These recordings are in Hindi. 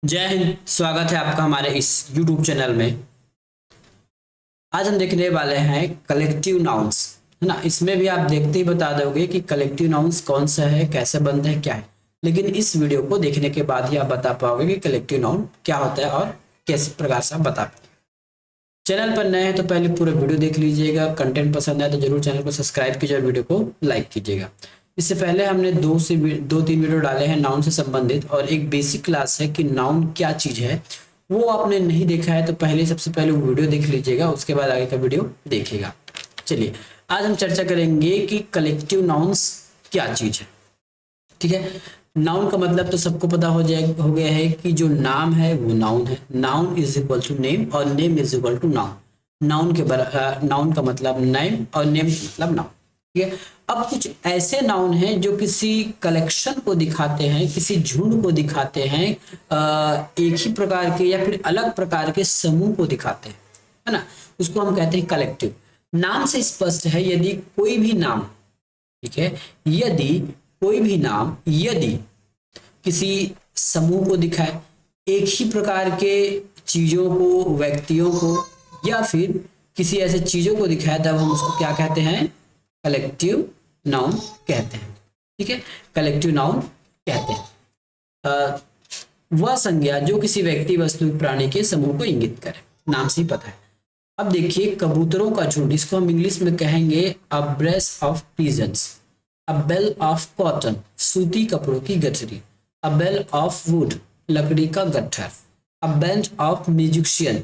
जय हिंद। स्वागत है आपका हमारे इस YouTube चैनल में। आज हम देखने वाले हैं कलेक्टिव नाउन्स, है ना। इसमें भी आप देखते ही बता दोगे कि कलेक्टिव नाउन्स कौन सा है, कैसे बनते हैं, क्या है। लेकिन इस वीडियो को देखने के बाद ही आप बता पाओगे कि कलेक्टिव नाउन क्या होता है और किस प्रकार से आप बता पाओगे। चैनल पर नए हैं तो पहले पूरा वीडियो देख लीजिएगा। कंटेंट पसंद आए तो जरूर चैनल को सब्सक्राइब कीजिए और वीडियो को लाइक कीजिएगा। इससे पहले हमने दो तीन वीडियो डाले हैं नाउन से संबंधित, और एक बेसिक क्लास है कि नाउन क्या चीज है। वो आपने नहीं देखा है तो पहले सबसे पहले वो वीडियो देख लीजिएगा, उसके बाद आगे का वीडियो देखिएगा। चलिए, आज हम चर्चा करेंगे कि कलेक्टिव नाउन्स क्या चीज है। ठीक है, नाउन का मतलब तो सबको पता हो गया है कि जो नाम है वो नाउन है। Noun is equal to name और name is equal to noun. Noun का मतलब नेम और नेम का मतलब नाउन। ठीक है, अब कुछ ऐसे नाउन हैं जो किसी कलेक्शन को दिखाते हैं, किसी झुंड को दिखाते हैं, एक ही प्रकार के या फिर अलग प्रकार के समूह को दिखाते हैं, है ना। उसको हम कहते हैं कलेक्टिव। नाम से स्पष्ट है, यदि कोई भी नाम, ठीक है, यदि किसी समूह को दिखाए, एक ही प्रकार के चीजों को, व्यक्तियों को, या फिर किसी ऐसे चीजों को दिखाए, तब हम उसको क्या कहते हैं? कलेक्टिव नाउन कहते हैं। ठीक है, कलेक्टिव नाउन कहते हैं वह संज्ञा जो किसी व्यक्ति, वस्तु, प्राणी के समूह को इंगित करे। नाम से ही पता है। अब देखिए, कबूतरों का झुंड, इसको हम इंग्लिश में कहेंगे a brace of pigeons. A bale of cotton, सूती कपड़ों की गठरी। अ बेल ऑफ वुड, लकड़ी का गट्ठर। अ बैंड ऑफ म्यूजिशियन,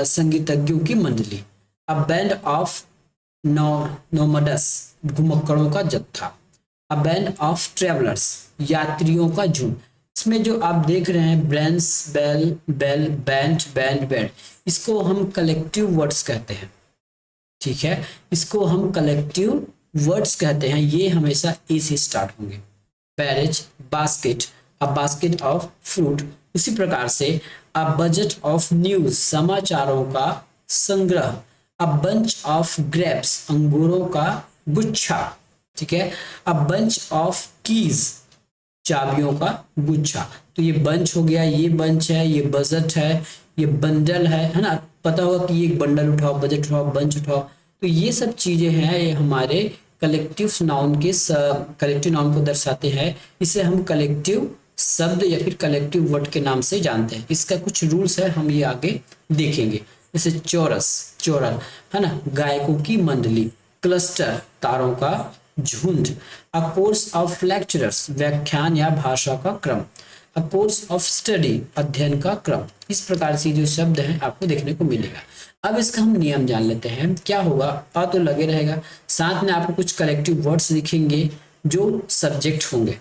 संगीतज्ञों की मंडली। अ बैंड ऑफ नोमडस, घुमक्कड़ों का जत्था। अ बैंड ऑफ ट्रेवलर्स, यात्रियों का झुंड। इसमें जो आप देख रहे हैं ब्रेंस, bell, bell, band, band, band, इसको हम कलेक्टिव वर्ड्स कहते हैं। ठीक है, इसको हम कलेक्टिव वर्ड्स कहते हैं। ये हमेशा ए से स्टार्ट होंगे। Barrage, basket, a basket of fruit. उसी प्रकार से अ बजट ऑफ न्यूज, समाचारों का संग्रह। अ बंच ऑफ ग्रेप्स, अंगूरों का गुच्छा। ठीक है, अ बंच ऑफ कीज, चाबियों का गुच्छा। तो ये बंच हो गया, ये बंच है, ये बजट है, ये बंडल है ना। पता होगा कि ये बंडल उठाओ, बजट उठाओ, बंच उठाओ। तो ये सब चीजें हैं, ये हमारे कलेक्टिव नाउन को दर्शाते हैं। इसे हम कलेक्टिव शब्द या फिर कलेक्टिव वर्ड के नाम से जानते हैं। इसका कुछ रूल्स है, हम ये आगे देखेंगे। जैसे चौरस, चौरल, है ना, गायकों की मंडली। क्लस्टर, तारों का झुंड। अ कोर्स ऑफ लेक्चरर्स, व्याख्यान या भाषा का क्रम। अ कोर्स ऑफ स्टडी, अध्ययन का क्रम। इस प्रकार से जो शब्द हैं आपको देखने को मिलेगा। अब इसका हम नियम जान लेते हैं। क्या होगा? अ तो लगे रहेगा, साथ में आपको कुछ कलेक्टिव वर्ड्स दिखेंगे जो सब्जेक्ट होंगे,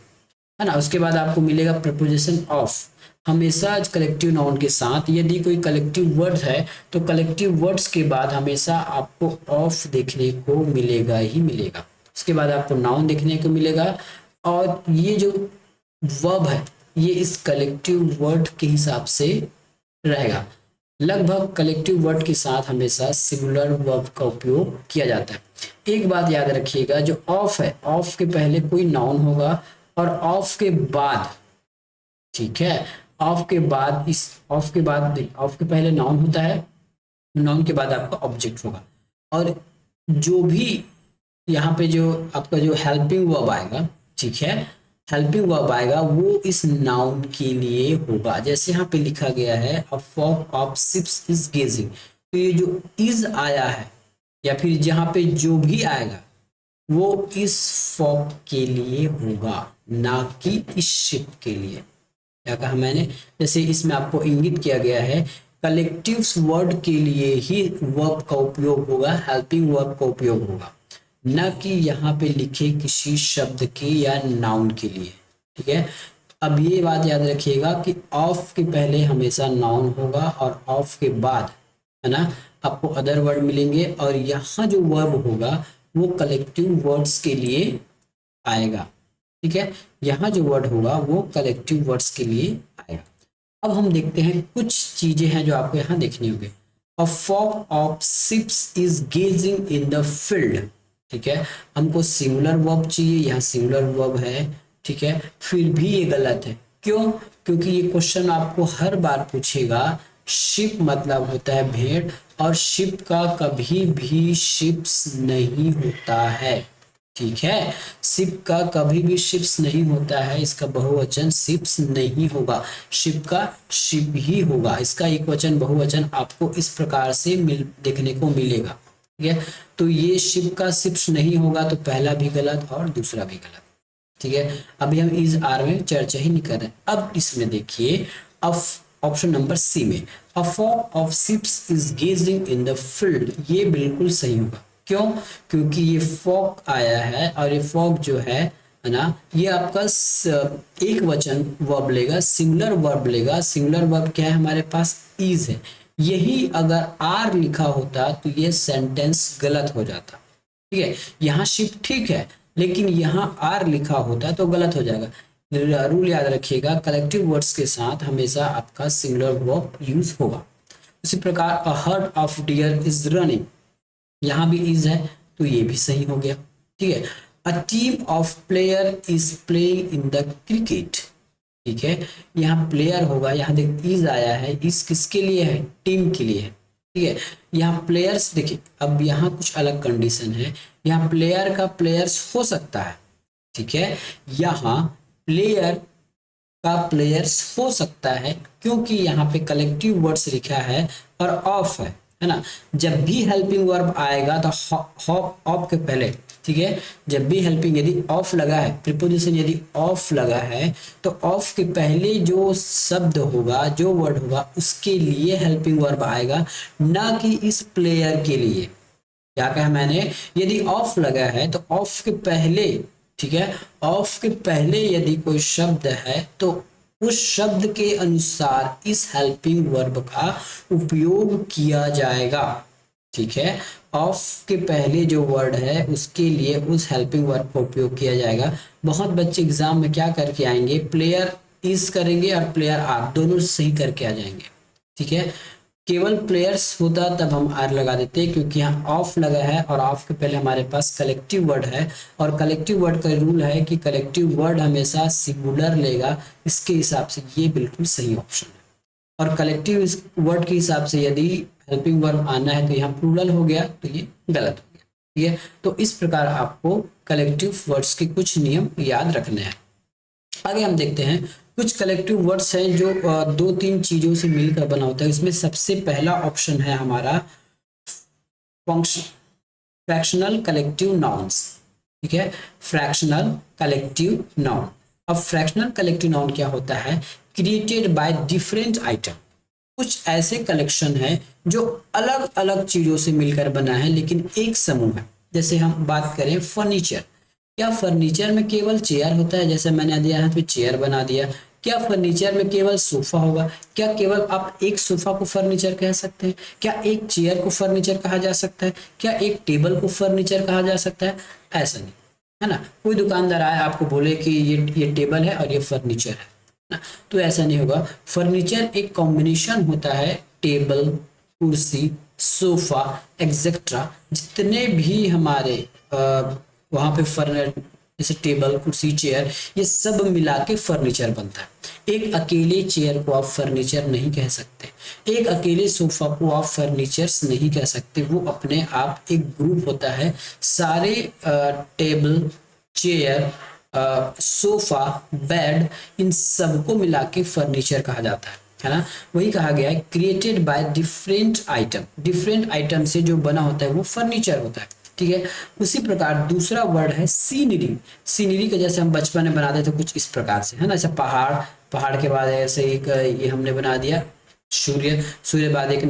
है ना। उसके बाद आपको मिलेगा प्रपोजिशन ऑफ। हमेशा कलेक्टिव नाउन के साथ यदि कोई कलेक्टिव वर्ड है तो कलेक्टिव वर्ड्स के बाद हमेशा आपको ऑफ देखने को मिलेगा ही मिलेगा। उसके बाद आपको नाउन देखने को मिलेगा, और ये जो वर्ब है ये इस कलेक्टिव वर्ड के हिसाब से रहेगा। लगभग कलेक्टिव वर्ड के साथ हमेशा सिंगुलर वर्ब का उपयोग किया जाता है। एक बात याद रखिएगा, जो ऑफ है, ऑफ के पहले कोई नाउन होगा, और ऑफ के बाद, ठीक है, ऑफ के बाद, इस ऑफ के बाद, ऑफ के पहले नाउन होता है, नाउन के बाद आपका ऑब्जेक्ट होगा। और जो भी यहाँ पे जो आपका जो हेल्पिंग वर्ब आएगा, ठीक है, हेल्पिंग वर्ब आएगा वो इस नाउन के लिए होगा। जैसे यहाँ पे लिखा गया है a flock of ships is gazing, तो ये जो इज आया है या फिर जहाँ पे जो भी आएगा वो इस फॉक के लिए होगा, ना कि इस शिप के लिए। क्या कहा मैंने? जैसे इसमें आपको इंगित किया गया है कलेक्टिव वर्ड के लिए ही वर्ब का उपयोग होगा, हेल्पिंग वर्ब का उपयोग होगा, न कि यहाँ पे लिखे किसी शब्द के या नाउन के लिए। ठीक है, अब ये बात याद रखिएगा कि ऑफ के पहले हमेशा नाउन होगा और ऑफ के बाद, है ना, आपको अदर वर्ड मिलेंगे, और यहाँ जो वर्ब होगा वो कलेक्टिव वर्ड्स के लिए आएगा। ठीक है, यहाँ जो वर्ड होगा वो कलेक्टिव वर्ड्स के लिए आएगा। अब हम देखते हैं कुछ चीजें हैं जो आपको यहाँ देखनी होगी। A flock of ships is gazing in the field. ठीक है, हमको सिंगुलर वर्ब चाहिए, यहाँ सिंगुलर वर्ब है। ठीक है, फिर भी ये गलत है। क्यों? क्योंकि ये क्वेश्चन आपको हर बार पूछेगा। शिप मतलब होता है भेड़, और शिप का कभी भी शिप्स नहीं होता है, ठीक है। शिप का कभी भी शिप्स नहीं होता है, इसका बहुवचन शिप्स नहीं होगा, शिप का शिप ही होगा। इसका एक वचन बहुवचन आपको इस प्रकार से देखने को मिलेगा, ठीक है। तो ये शिप का शिप्स नहीं होगा, तो पहला भी गलत और दूसरा भी गलत, ठीक है। अभी हम इज आर में चर्चा ही नहीं कर रहे। अब इसमें देखिए, ऑप्शन नंबर सी में a flock of ships is gazing in the field, ये बिल्कुल सही होगा। क्यों? क्योंकि ये फॉक आया है, और ये फॉक जो है ना, ये आपका एक वचन वर्ब लेगा, सिंगुलर वर्ब लेगा। सिंगुलर वर्ब क्या है हमारे पास? इज है। यही अगर आर लिखा होता तो ये सेंटेंस गलत हो जाता, ठीक है। यहाँ शिप ठीक है, लेकिन यहाँ आर लिखा होता तो गलत हो जाएगा। रूल याद रखिएगा, कलेक्टिव वर्ड्स के साथ हमेशा आपका सिंगुलर वर्ब यूज होगा। उसी प्रकार a herd of dear is running, यहाँ भी इज है तो ये भी सही हो गया, ठीक है। A team of player is playing in the cricket, ठीक है। यहाँ प्लेयर होगा, यहाँ देख इज आया है, इस किसके लिए है? टीम के लिए है, ठीक है। यहाँ प्लेयर्स देखिए, अब यहाँ कुछ अलग कंडीशन है। यहाँ प्लेयर का प्लेयर्स हो सकता है, ठीक है। यहाँ प्लेयर का प्लेयर्स हो सकता है, क्योंकि यहाँ पे कलेक्टिव वर्ड्स लिखा है और ऑफ है ना। जब भी हेल्पिंग वर्ब आएगा तो ऑफ के पहले, ठीक है, जब भी हेल्पिंग यदि ऑफ लगा है, प्रीपोजिशन यदि ऑफ लगा है, तो ऑफ के पहले जो शब्द होगा, जो वर्ड होगा, उसके लिए हेल्पिंग वर्ब आएगा, ना कि इस प्लेयर के लिए। क्या कहा मैंने? यदि ऑफ लगा है तो ऑफ के पहले, ठीक है, ऑफ के पहले यदि कोई शब्द है तो उस शब्द के अनुसार इस हेल्पिंग वर्ब का उपयोग किया जाएगा, ठीक है। ऑफ के पहले जो वर्ड है उसके लिए उस हेल्पिंग वर्ब का उपयोग किया जाएगा। बहुत बच्चे एग्जाम में क्या करके आएंगे? प्लेयर इज करेंगे और प्लेयर आर, दोनों सही करके आ जाएंगे, ठीक है। केवल प्लेयर्स होता तब हम आर लगा देते, क्योंकि यहाँ ऑफ लगा है और ऑफ के पहले हमारे पास कलेक्टिव वर्ड है, और कलेक्टिव वर्ड का रूल है कि कलेक्टिव वर्ड हमेशा सिंगुलर लेगा। इसके हिसाब से ये बिल्कुल सही ऑप्शन है। और कलेक्टिव वर्ड के हिसाब से यदि हेल्पिंग वर्ब आना है तो यहाँ प्लूरल हो गया, तो ये गलत हो गया, ठीक है। तो इस प्रकार आपको कलेक्टिव वर्ड्स के कुछ नियम याद रखने हैं। आगे हम देखते हैं कुछ कलेक्टिव वर्ड्स हैं जो दो तीन चीजों से मिलकर बना होता है। इसमें सबसे पहला ऑप्शन है हमारा फ्रैक्शनल कलेक्टिव नाउन्स, ठीक है, फ्रैक्शनल कलेक्टिव नाउन। अब फ्रैक्शनल कलेक्टिव नाउन क्या होता है? क्रिएटेड बाय डिफरेंट आइटम, कुछ ऐसे कलेक्शन है जो अलग अलग चीजों से मिलकर बना है लेकिन एक समूह है। जैसे हम बात करें फर्नीचर, क्या फर्नीचर में केवल चेयर होता है? जैसे मैंने दिया हाथ पे चेयर बना दिया। क्या फर्नीचर में केवल सोफा होगा? क्या केवल आप एक सोफा को फर्नीचर कह सकते हैं? क्या एक चेयर को फर्नीचर कहा जा सकता है? क्या एक टेबल को फर्नीचर कहा जा सकता है? ऐसा नहीं है ना। कोई दुकानदार आए आपको बोले कि ये टेबल है और ये फर्नीचर है ना, तो ऐसा नहीं होगा। फर्नीचर एक कॉम्बिनेशन होता है, टेबल, कुर्सी, सोफा एक्सेट्रा, जितने भी हमारे वहां पे जैसे टेबल, कुर्सी, चेयर, ये सब मिला के फर्नीचर बनता है। एक अकेले चेयर को आप फर्नीचर नहीं कह सकते, एक अकेले सोफा को आप फर्नीचर्स नहीं कह सकते, वो अपने आप एक ग्रुप होता है। सारे टेबल, चेयर, सोफा, बेड, इन सबको मिला के फर्नीचर कहा जाता है ना। वही कहा गया है created by different item, different item से जो बना होता है वो फर्नीचर होता है, ठीक है। उसी प्रकार दूसरा वर्ड है सीनरी। सीनरी का जैसे हम बचपन में बनाते थे कुछ इस प्रकार से, है ना, जैसे पहाड़, पहाड़ के बाद ऐसे एक ये हमने बना दिया सूर्य, सूर्य बाद एक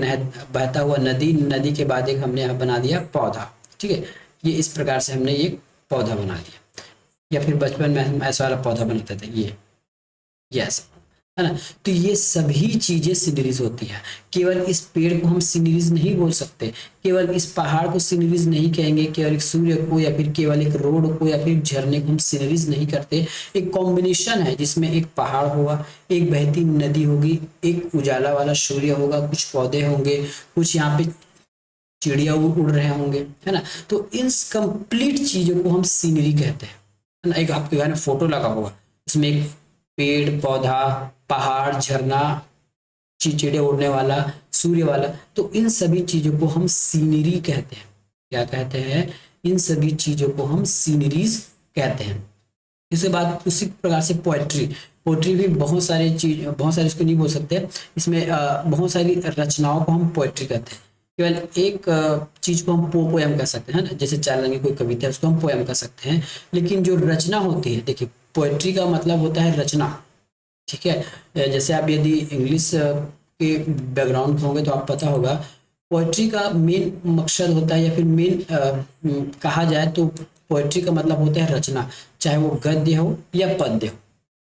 बहता हुआ नदी, नदी के बाद एक हमने यहाँ बना दिया पौधा, ठीक है। ये इस प्रकार से हमने ये पौधा बना दिया, या फिर बचपन में हम ऐसा वाला पौधा बनाते थे, ये ऐसा, है ना। तो ये सभी चीजें सीनरीज होती है। केवल इस पेड़ को हम सीनरीज नहीं बोल सकते, केवल इस पहाड़ को सीनरीज नहीं कहेंगे, केवल एक सूर्य को या फिर केवल एक रोड को या फिर झरने को हम सीनरीज नहीं करते। एक कॉम्बिनेशन है जिसमें एक पहाड़ होगा, एक बहती नदी होगी, एक उजाला वाला सूर्य होगा, कुछ पौधे होंगे, कुछ यहाँ पे चिड़िया उड़ रहे होंगे, है ना। तो इन कंप्लीट चीजों को हम सीनरी कहते हैं, है ना। एक आपके घर में फोटो लगा होगा, इसमें एक पेड़, पौधा, पहाड़, झरना, चिड़िया उड़ने वाला, सूर्य वाला, तो इन सभी चीजों को हम सीनरी कहते हैं। क्या कहते हैं? इन सभी चीजों को हम सीनरीज कहते हैं। इसके बाद उसी प्रकार से पोएट्री, पोएट्री भी बहुत सारी चीज, बहुत सारी इसको नहीं बोल सकते, इसमें बहुत सारी रचनाओं को हम पोएट्री कहते हैं। केवल एक चीज को हम पोएम कह सकते हैं ना, जैसे 4 लाइन की कोई कविता है उसको हम पोएम कह सकते हैं। लेकिन जो रचना होती है, देखिए पोएट्री का मतलब होता है रचना, ठीक है। जैसे आप यदि इंग्लिश के बैकग्राउंड होंगे तो आप पता होगा, पोएट्री का मेन मकसद होता है या फिर मेन कहा जाए तो पोएट्री का मतलब होता है रचना, चाहे वो गद्य हो या पद्य हो,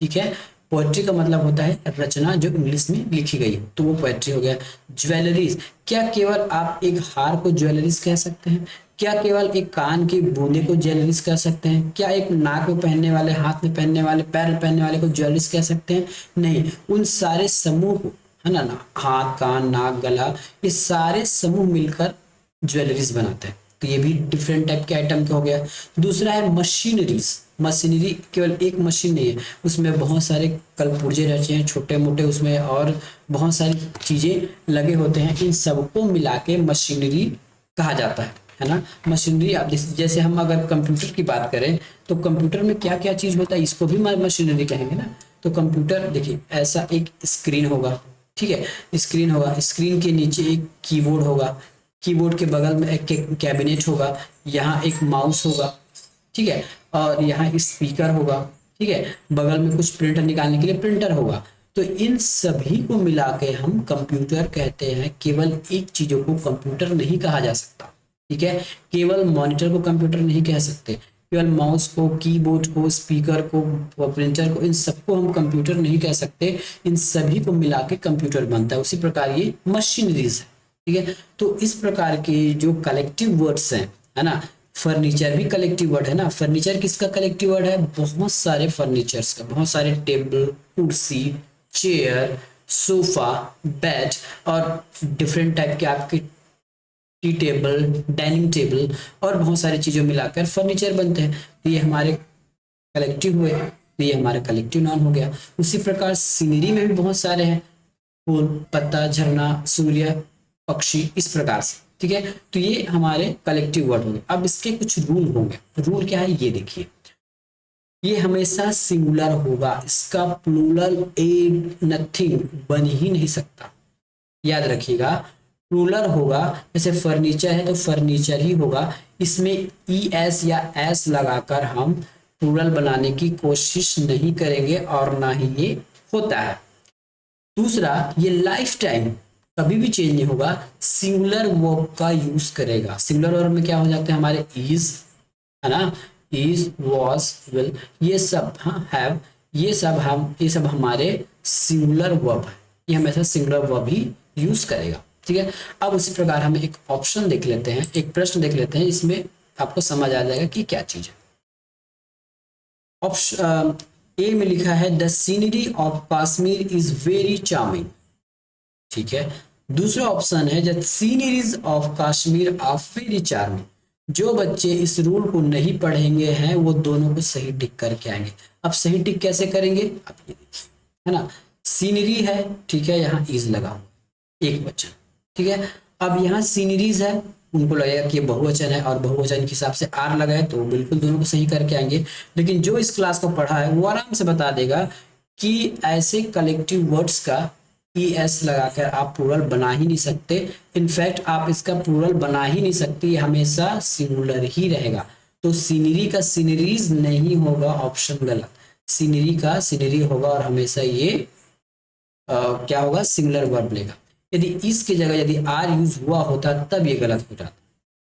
ठीक है। पोएट्री का मतलब होता है रचना जो इंग्लिश में लिखी गई हो, तो वो पोएट्री हो गया। ज्वेलरीज, क्या केवल आप एक हार को ज्वेलरीज कह सकते हैं? क्या केवल एक कान की बूंदे को ज्वेलरीज कह सकते हैं? क्या एक नाक में पहनने वाले, हाथ में पहनने वाले, पैर में पहनने वाले को ज्वेलरीज कह सकते हैं? नहीं, उन सारे समूह को, है ना, हाथ, कान, नाक, गला, ये सारे समूह मिलकर ज्वेलरीज बनाते हैं। तो ये भी डिफरेंट टाइप के आइटम का हो गया। दूसरा है मशीनरीज। मशीनरी केवल एक मशीन नहीं है, उसमें बहुत सारे कलपुर्जे रहते हैं छोटे मोटे, उसमें और बहुत सारी चीजें लगे होते हैं, इन सबको मिला के मशीनरी कहा जाता है ना। मशीनरी, आप जैसे हम अगर कंप्यूटर की बात करें तो कंप्यूटर में क्या क्या चीज होता है, इसको भी मशीनरी कहेंगे ना। तो कंप्यूटर देखिए ऐसा एक स्क्रीन होगा, ठीक है, स्क्रीन होगा, स्क्रीन के नीचे एक कीबोर्ड होगा, कीबोर्ड के बगल में एक कैबिनेट होगा, यहाँ एक माउस होगा, ठीक है, और यहाँ स्पीकर होगा, ठीक है, बगल में कुछ प्रिंटर निकालने के लिए प्रिंटर होगा। तो इन सभी को मिला के हम कंप्यूटर कहते हैं। केवल एक चीजों को कंप्यूटर नहीं कहा जा सकता, ठीक है। केवल मॉनिटर को कंप्यूटर नहीं कह सकते, केवल माउस को, कीबोर्ड को, स्पीकर को, प्रिंटर को, इन सबको हम कंप्यूटर नहीं कह सकते। इन सभी को मिला के कंप्यूटर बनता है। उसी प्रकार ये मशीनरीज है, ठीक है। तो इस प्रकार के जो कलेक्टिव वर्ड्स हैं, है ना, फर्नीचर भी कलेक्टिव वर्ड है ना। फर्नीचर किसका कलेक्टिव वर्ड है? बहुत सारे फर्नीचर्स का, बहुत सारे टेबल, कुर्सी, चेयर, सोफा, बेड और डिफरेंट टाइप के आपके टी टेबल, डाइनिंग टेबल और बहुत सारी चीजों मिलाकर फर्नीचर बनते हैं। तो ये हमारे कलेक्टिव हुए, तो ये हमारा कलेक्टिव नाउन हो गया। उसी प्रकार सीनरी में भी बहुत सारे हैं, फूल, पत्ता, झरना, सूर्य, पक्षी, इस प्रकार से, ठीक है। तो ये हमारे कलेक्टिव वर्ड होंगे। अब इसके कुछ रूल होंगे। रूल क्या है ये देखिए, ये हमेशा सिंगुलर होगा, इसका प्लूरल ए नथिंग बन ही नहीं सकता, याद रखिएगा। प्लूरल होगा, जैसे फर्नीचर है तो फर्नीचर ही होगा, इसमें ई एस या एस लगाकर हम प्लूरल बनाने की कोशिश नहीं करेंगे और ना ही ये होता है। दूसरा, ये लाइफ टाइम कभी भी चेंज नहीं होगा, सिंगुलर वर्ब का यूज करेगा। सिंगुलर वर्ब में क्या हो जाते हैं हमारे इज, है ना, इज, वॉज, विल, ये सब, हाँ, हैव, ये सब हमारे सिंगुलर वर्ब है, ये हमेशा सिंगुलर वर्ब ही यूज करेगा, ठीक है। अब उसी प्रकार हम एक ऑप्शन देख लेते हैं, एक प्रश्न देख लेते हैं, इसमें आपको समझ आ जाएगा कि क्या चीज है। ऑप्शन ए में लिखा है the scenery of Kashmir is very charming, ठीक है। दूसरा ऑप्शन है the sceneries of Kashmir are very charming. जो बच्चे इस रूल को नहीं पढ़ेंगे हैं वो दोनों को सही टिक करके आएंगे। अब सही टिक कैसे करेंगे, अब ये देखिए, है ना, सीनरी है, ठीक है, यहाँ इज लगा एक वचन, ठीक है। अब यहाँ सीनरीज है, उनको लगेगा कि बहुवचन है और बहुवचन के हिसाब से आर लगा है, तो बिल्कुल दोनों को सही करके आएंगे। लेकिन जो इस क्लास को पढ़ा है वो आराम से बता देगा कि ऐसे कलेक्टिव वर्ड्स का ई एस लगाकर आप प्लूरल बना ही नहीं सकते। इनफैक्ट आप इसका प्लूरल बना ही नहीं सकते, ये हमेशा सिंगुलर ही रहेगा। तो सीनरी का सीनरीज नहीं होगा, ऑप्शन गलत। सीनरी का सीनरी होगा और हमेशा ये क्या होगा, सिंगुलर वर्ब लेगा। यदि इसकी जगह यदि आर यूज हुआ होता तब ये गलत हो जाता,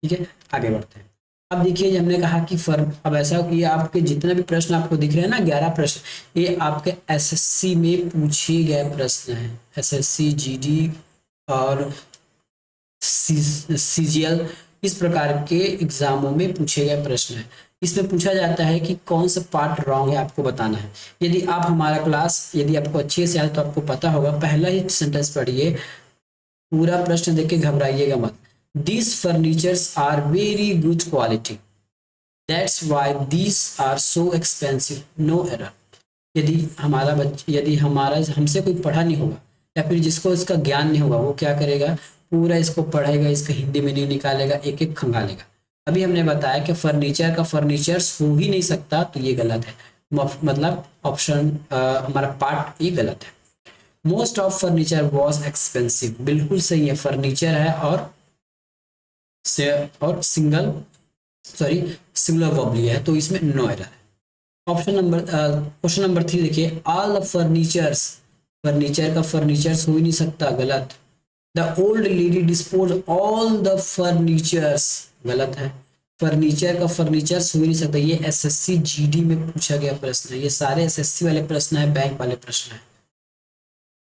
ठीक है। आगे बढ़ते हैं। अब देखिए हमने कहा कि फर्म, अब ऐसा ये आपके जितने भी प्रश्न आपको दिख रहे हैं ना, 11 प्रश्न, ये आपके एसएससी में पूछे गए प्रश्न हैं। एसएससी, जीडी और सीजीएल, इस प्रकार के एग्जामों में पूछे गए प्रश्न हैं। इसमें पूछा जाता है कि कौन सा पार्ट रॉन्ग है, आपको बताना है। यदि आप हमारा क्लास यदि आपको अच्छे से आए तो आपको पता होगा, पहला ही सेंटेंस पढ़िए, पूरा प्रश्न देख के घबराइएगा मत। These furnitures are very good quality. That's why these are so expensive. No error. यदि हमारा हमसे कोई पढ़ा नहीं होगा या फिर जिसको इसका ज्ञान नहीं होगा, वो क्या करेगा, पूरा इसको पढ़ेगा, इसका हिंदी मीनिंग निकालेगा, एक एक खंगालेगा। अभी हमने बताया कि फर्नीचर का फर्नीचर्स हो ही नहीं सकता, तो ये गलत है। मतलब ऑप्शन हमारा पार्ट ये गलत है। Most of furniture was expensive, बिल्कुल सही है, फर्नीचर है और सिंगुलर वर्ब लिया है, तो इसमें नो एरर है। क्वेश्चन नंबर 3 देखिए, ऑल द फर्नीचर्स, फर्नीचर का फर्नीचर्स हो ही नहीं सकता, गलत। The old lady dispose all the furnitures, गलत है। फर्नीचर का फर्नीचर्स हो ही नहीं सकता, ये एसएससी जीडी में पूछा गया प्रश्न है, ये सारे एसएससी वाले प्रश्न है, बैंक वाले प्रश्न है।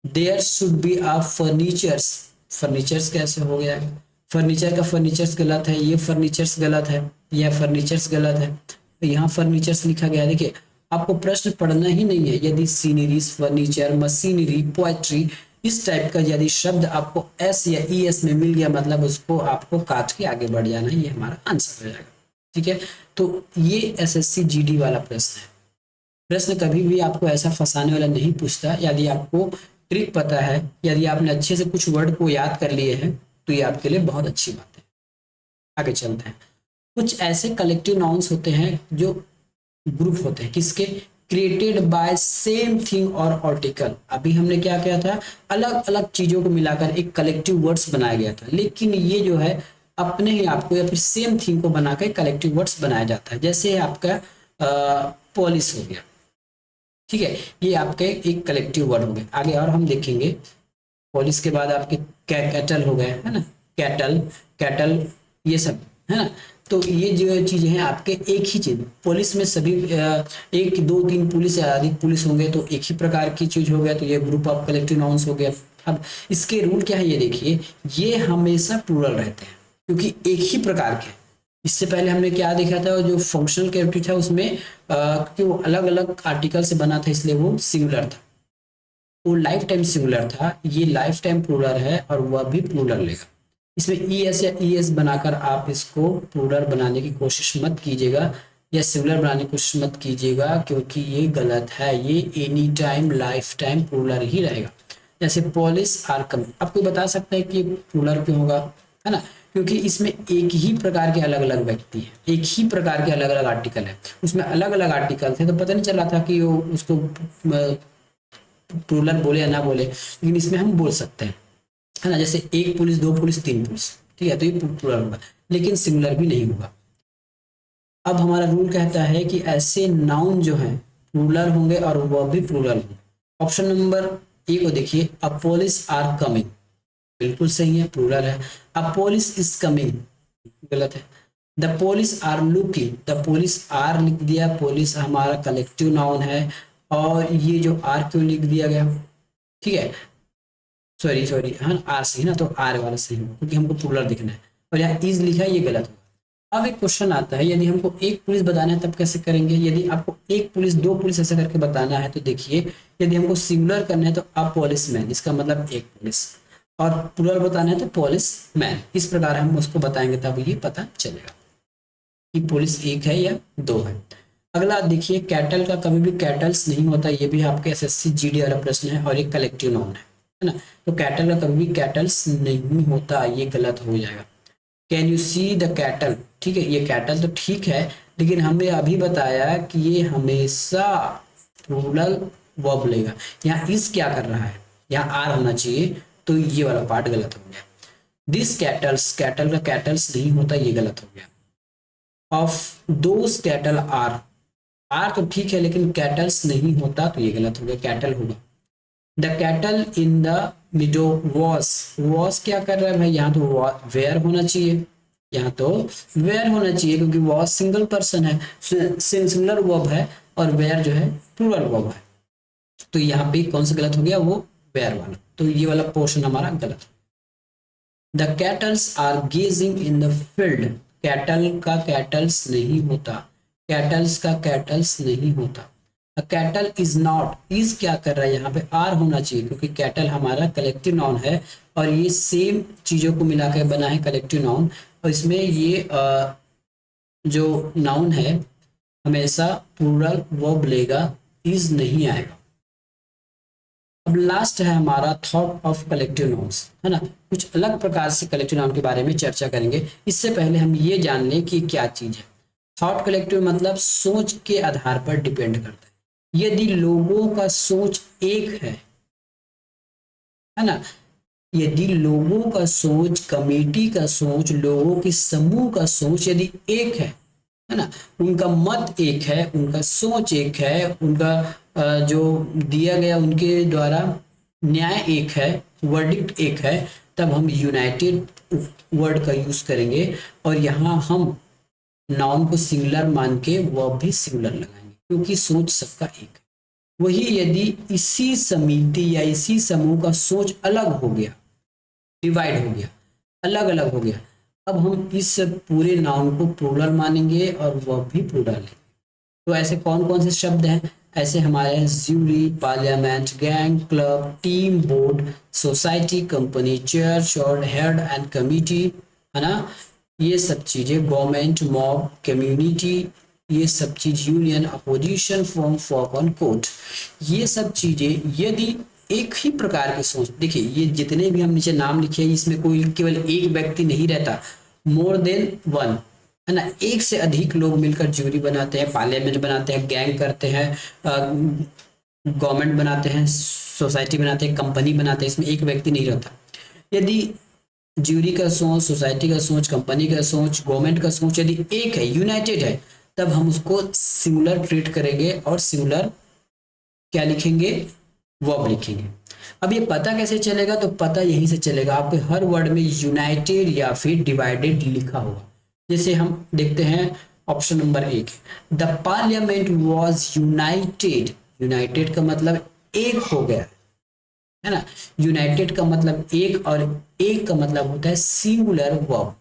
There should be a furnitures, furnitures कैसे हो गया है, फर्नीचर का फर्नीचर्स गलत है, ये फर्नीचर्स गलत है, यह फर्नीचर्स गलत है, तो यहाँ फर्नीचर्स लिखा गया है। देखिए आपको प्रश्न पढ़ना ही नहीं है, यदि सीनरीज, फर्नीचर, मशीनरी, पोएट्री, इस टाइप का यदि शब्द आपको एस या ई एस में मिल गया, मतलब उसको आपको काट के आगे बढ़ जाना, ये हमारा आंसर हो जाएगा। ठीक है, तो ये एसएससी जीडी वाला प्रश्न है। प्रश्न कभी भी आपको ऐसा फंसाने वाला नहीं पूछता, यदि आपको ट्रिक पता है, यदि आपने अच्छे से कुछ वर्ड को याद कर लिए हैं, तो ये आपके लिए बहुत अच्छी बात है। आगे चलते हैं। कुछ ऐसे कलेक्टिव नाउन्स होते हैं जो ग्रुप होते हैं, किसके, क्रिएटेड बाय सेम थिंग और आर्टिकल। अभी हमने क्या किया था, अलग अलग चीजों को मिलाकर एक कलेक्टिव वर्ड्स बनाया गया था, लेकिन ये जो है अपने ही आपको या फिर सेम थिंग को बनाकर कलेक्टिव वर्ड्स बनाया जाता है। जैसे आपका पॉलिश हो गया, ठीक है, ये आपके एक कलेक्टिव वर्ड हो गए। आगे और हम देखेंगे, पॉलिश के बाद आपके कैटल हो गए, है ना, कैटल, कैटल, ये सब है ना। तो ये जो चीजें हैं आपके एक ही चीज, पुलिस में सभी एक दो तीन पुलिस या अधिक पुलिस होंगे तो एक ही प्रकार की चीज हो गया, तो ये ग्रुप ऑफ कलेक्टिव नाउन्स हो गया। अब इसके रूल क्या है, ये देखिए, ये हमेशा प्लूरल रहते हैं क्योंकि एक ही प्रकार के। इससे पहले हमने क्या देखा था, जो फंक्शनल कैरेक्टर था उसमें क्योंकि वो अलग अलग आर्टिकल से बना था, इसलिए वो सिंगुलर था, वो लाइफ टाइम सिंगुलर था, ये लाइफ टाइम प्लूरल है और वह भी प्लूरल लेगा। इसमें ई एस या ई एस बनाकर आप इसको प्लूरल बनाने की कोशिश मत कीजिएगा या सिंगुलर बनाने की कोशिश मत कीजिएगा, क्योंकि ये गलत है, ये any time life time plural ही रहेगा। जैसे पॉलिश आर कम, आप कोई बता सकता है कि प्लूरल क्यों होगा, है ना, क्योंकि इसमें एक ही प्रकार के अलग अलग व्यक्ति हैं, एक ही प्रकार के अलग अलग आर्टिकल है, उसमें अलग अलग आर्टिकल थे, तो पता नहीं चला था कि वो उसको प्लूरल बोले या ना बोले, लेकिन इसमें हम बोल सकते हैं, है ना। जैसे एक पुलिस, दो पुलिस, तीन पुलिस, ठीक है, तो ये प्लूरल होगा, लेकिन सिंगुलर भी नहीं होगा। अब हमारा रूल कहता है कि ऐसे नाउन जो है प्लूरल होंगे और वह भी प्लूरल होंगे। ऑप्शन नंबर ए को देखिए, अ पुलिस आर कमिंग, बिल्कुल सही है, प्लूरल है। अ पुलिस इज कमिंग, गलत है। The police are looking, the police are लिख दिया, पुलिस हमारा कलेक्टिव नाउन है, और ये जो आर क्यों लिख दिया गया, ठीक है, सॉरी हाँ, आर सही ना, तो आर वाला सही होगा क्योंकि हमको प्लूरल दिखना है, और यहाँ इज लिखा है, ये गलत होगा। अब एक क्वेश्चन आता है, यदि हमको एक पुलिस बताना है तब कैसे करेंगे, यदि आपको एक पुलिस, दो पुलिस ऐसा करके बताना है तो देखिए, यदि हमको सिंगुलर करना है तो अ पुलिस मैन, इसका मतलब एक पुलिस, और प्लूरल बताना है तो पुलिस मैन, इस प्रकार हम उसको बताएंगे तब ये पता चलेगा कि पुलिस एक है या दो है। अगला देखिए, कैटल का कभी भी कैटल्स नहीं होता, ये भी आपके एसएससी जीडी वाला प्रश्न है और एक कलेक्टिव नाउन है ना, तो कैटल का कभी भी कैटल्स नहीं होता, ये गलत हो जाएगा। Can you see the cattle, ठीक है, ये कैटल तो ठीक है, लेकिन हमने अभी बताया कि ये हमेशा प्लूरल वर्ब लेगा, यहाँ इस क्या कर रहा है, यहाँ आर होना चाहिए, तो ये वाला पार्ट गलत हो गया। दिस कैटल्स, कैटल का कैटल्स नहीं होता, ये गलत हो गया। Of those cattle are, are तो ठीक है लेकिन कैटल्स नहीं होता, तो ये गलत हो गया, कैटल होगा। The cattle in the meadow was, was क्या कर रहा है भाई, यहाँ तो वेयर होना चाहिए, यहाँ तो वेयर होना चाहिए क्योंकि वॉस सिंगल पर्सन है, सिंगुलर वर्ब है, और वेयर जो है प्लूरल वर्ब है, तो यहाँ पे कौन सा गलत हो गया, वो वेयर वाला, तो ये वाला पोर्शन हमारा गलत। The cattles are gazing in the field, cattle का कैटल्स नहीं होता, कैटल्स का कैटल्स नहीं होता। कैटल इज नॉट, इज क्या कर रहा है, यहाँ पे आर होना चाहिए क्योंकि कैटल हमारा कलेक्टिव नाउन है और ये सेम चीजों को मिलाकर बना है कलेक्टिव नाउन, और इसमें ये जो नाउन है हमेशा प्लूरल वर्ब लेगा, इज नहीं आएगा। अब लास्ट है हमारा थॉट ऑफ कलेक्टिव नाउन्स, है ना। कुछ अलग प्रकार से कलेक्टिव नाउन के बारे में चर्चा करेंगे। इससे पहले हम ये जान लें कि क्या चीज है। थॉट कलेक्टिव मतलब सोच के आधार पर डिपेंड करता है। यदि लोगों का सोच एक है ना, यदि लोगों का सोच, कमेटी का सोच, लोगों के समूह का सोच यदि एक है ना, उनका मत एक है, उनका सोच एक है, उनका जो दिया गया उनके द्वारा न्याय एक है, वर्डिक्ट एक है, तब हम यूनाइटेड वर्ड का यूज करेंगे। और यहाँ हम नाउन को सिंगुलर मान के वर्ब भी सिंगुलर लगाएंगे, क्योंकि सोच सबका एक है। वही यदि इसी समिति या इसी समूह का सोच अलग हो गया, डिवाइड हो गया, अलग अलग हो गया, अब हम इस पूरे नाउन को प्लूरल मानेंगे और वर्ब भी प्लूरल है। तो ऐसे कौन कौन से शब्द हैं? ऐसे हमारे jury, parliament, gang, club, team, board, society, company, church और हेड एंड कमिटी, है ना। ये सब चीजें, गवर्नमेंट, मॉब, कम्युनिटी, ये सब चीज, यूनियन, अपोजिशन, फॉर्म, फॉकन, कोर्ट, ये सब चीजें यदि एक ही प्रकार की सोच, देखिए ये जितने भी हम नीचे नाम लिखे हैं इसमें कोई केवल एक व्यक्ति नहीं रहता, मोर देन वन, है ना। एक से अधिक लोग मिलकर ज्यूरी बनाते हैं, पार्लियामेंट बनाते हैं, गैंग करते हैं, गवर्नमेंट बनाते हैं, सोसाइटी बनाते हैं, कंपनी बनाते हैं, इसमें एक व्यक्ति नहीं रहता। यदि ज्यूरी का सोच, सोसाइटी का सोच, कंपनी का सोच, गवर्नमेंट का सोच यदि एक है, यूनाइटेड है, तब हम उसको सिंगुलर ट्रीट करेंगे और सिंगुलर क्या लिखेंगे? वर्ब लिखेंगे। अब ये पता कैसे चलेगा? तो पता यहीं से चलेगा, आपके हर वर्ड में यूनाइटेड या फिर डिवाइडेड लिखा होगा। जैसे हम देखते हैं option number 1, the parliament was United. United का मतलब एक हो गया, है ना। यूनाइटेड का मतलब एक, और एक का मतलब होता है सिंगुलर वर्ब,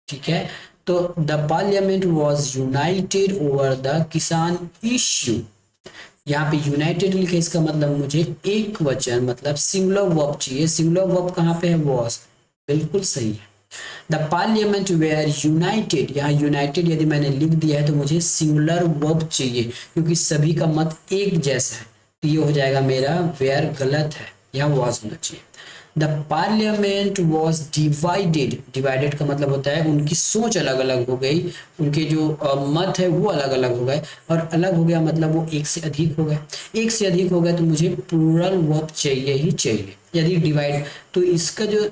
ठीक है। तो the parliament was United over the किसान इश्यू। यहाँ पे यूनाइटेड लिखे, इसका मतलब मुझे एक वचन मतलब सिंगुलर वर्ब चाहिए। सिंगुलर वर्ब कहाँ पे है? वॉज, बिल्कुल सही है। द पार्लियामेंट वेयर यूनाइटेड, यहाँ यूनाइटेड यदि मैंने लिख दिया है तो मुझे सिंगुलर वर्ब चाहिए, क्योंकि सभी का मत एक जैसा है, तो ये हो जाएगा मेरा वेयर गलत है, यहाँ वॉज होना चाहिए। The parliament was divided. Divided का मतलब होता है उनकी सोच अलग अलग हो गई, उनके जो मत है वो अलग अलग हो गए, और अलग हो गया मतलब वो एक से अधिक हो गए। एक से अधिक हो गए तो मुझे प्लूरल वर्ब चाहिए ही चाहिए। यदि डिवाइड, तो इसका जो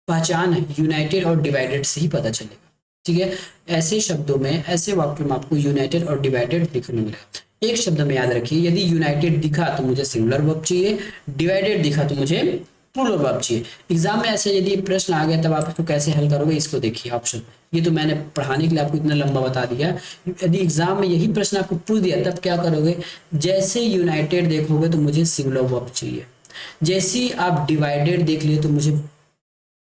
पहचान है यूनाइटेड और डिवाइडेड से ही पता चलेगा, ठीक है। ऐसे शब्दों में, ऐसे वाक्यों में आपको यूनाइटेड और डिवाइडेड लिखने मिलेगा। एक शब्द में याद रखिए, यदि यूनाइटेड दिखा तो मुझे सिंगुलर वर्ब चाहिए, डिवाइडेड दिखा तो मुझे प्लूरल वर्ब चाहिए। एग्जाम में ऐसे यदि प्रश्न आ गया तब आप इसको कैसे हल करोगे, इसको देखिए ऑप्शन। ये तो मैंने पढ़ाने के लिए आपको इतना लंबा बता दिया। यदि एग्जाम में यही प्रश्न आपको पूछ दिया तब क्या करोगे? जैसे यूनाइटेड देखोगे तो मुझे सिंगुलर वर्ब चाहिए, जैसे ही आप डिवाइडेड देख लिए तो मुझे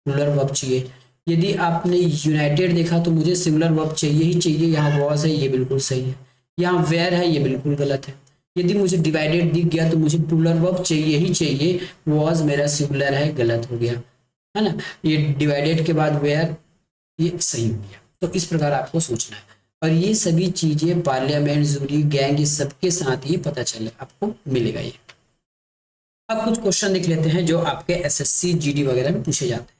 प्लूरल वर्ब चाहिए। यदि आपने यूनाइटेड देखा तो मुझे सिंगुलर वर्ब चाहिए ही चाहिए। यहाँ वॉज है, ये बिल्कुल सही है। यहाँ वेयर है, ये बिल्कुल गलत है। यदि मुझे डिवाइडेड दिख गया तो मुझे प्लूरल वर्ब चाहिए ही चाहिए। वॉज मेरा सिंगुलर है, गलत हो गया, है ना। ये डिवाइडेड के बाद वेयर, ये सही हो गया। तो इस प्रकार आपको सोचना है, और ये सभी चीजें पार्लियामेंट, जूरी, गैंग, ये सबके साथ ये पता चले आपको मिलेगा ये। अब कुछ क्वेश्चन लिख लेते हैं जो आपके एसएससी, जीडी वगैरह में पूछे जाते हैं।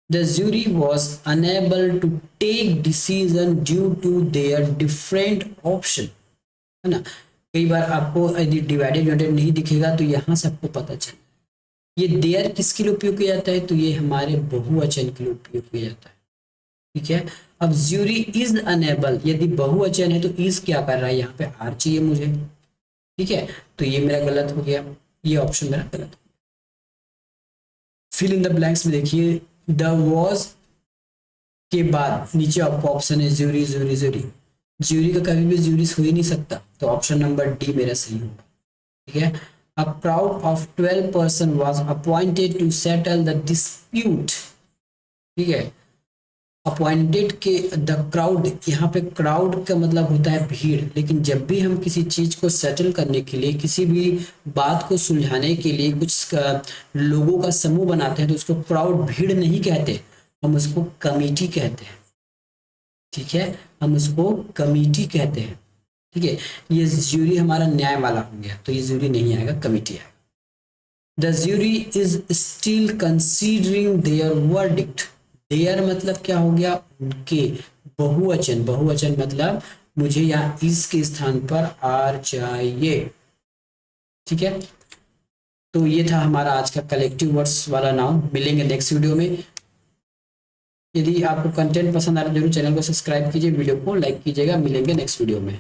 The jury was unable to take decision due to their different option, है ना। कई बार आपको यदि डिवाइडेड यूनाइटेड नहीं दिखेगा तो यहाँ से आपको पता चले ये देयर किसके लिए उपयोग किया जाता है, तो ये हमारे बहुवचन के लिए उपयोग किया जाता है, ठीक है। अब ज्यूरी इज अनेबल, यदि बहुवचन है तो इज क्या कर रहा है, यहाँ पे आर चाहिए मुझे, ठीक है। तो ये मेरा गलत हो गया, ये ऑप्शन मेरा गलत हो गया। फिल इन द ब्लैंक्स में देखिए, द वॉज के बाद नीचे आपको ऑप्शन है ज्यूरी, ज्यूरी, ज्यूरी। ज्यूरी का कभी भी ज्यूरी हो ही नहीं सकता, तो ऑप्शन नंबर डी मेरा सही होगा, ठीक है। A crowd of 12 person was appointed to settle the dispute, ठीक है। अपॉइंटेड के द क्राउड, यहाँ पे क्राउड का मतलब होता है भीड़, लेकिन जब भी हम किसी चीज को सेटल करने के लिए, किसी भी बात को सुलझाने के लिए कुछ लोगों का समूह बनाते हैं तो उसको क्राउड, भीड़ नहीं कहते, हम उसको कमेटी कहते हैं, ठीक है। हम उसको कमेटी कहते हैं, ठीक है, ये ज्यूरी हमारा न्याय वाला हो गया, तो ये ज्यूरी नहीं आएगा, कमिटी आएगा। The jury is still considering their verdict. Their मतलब क्या हो गया, उनके, बहुवचन, बहुवचन मतलब मुझे यहाँ इस के स्थान पर आर चाहिए। ठीक है, तो ये था हमारा आज का कलेक्टिव वर्ड्स वाला नाउन। मिलेंगे नेक्स्ट वीडियो में। यदि आपको कंटेंट पसंद आ रहा है जरूर चैनल को सब्सक्राइब कीजिए, वीडियो को लाइक कीजिएगा। मिलेंगे नेक्स्ट वीडियो में।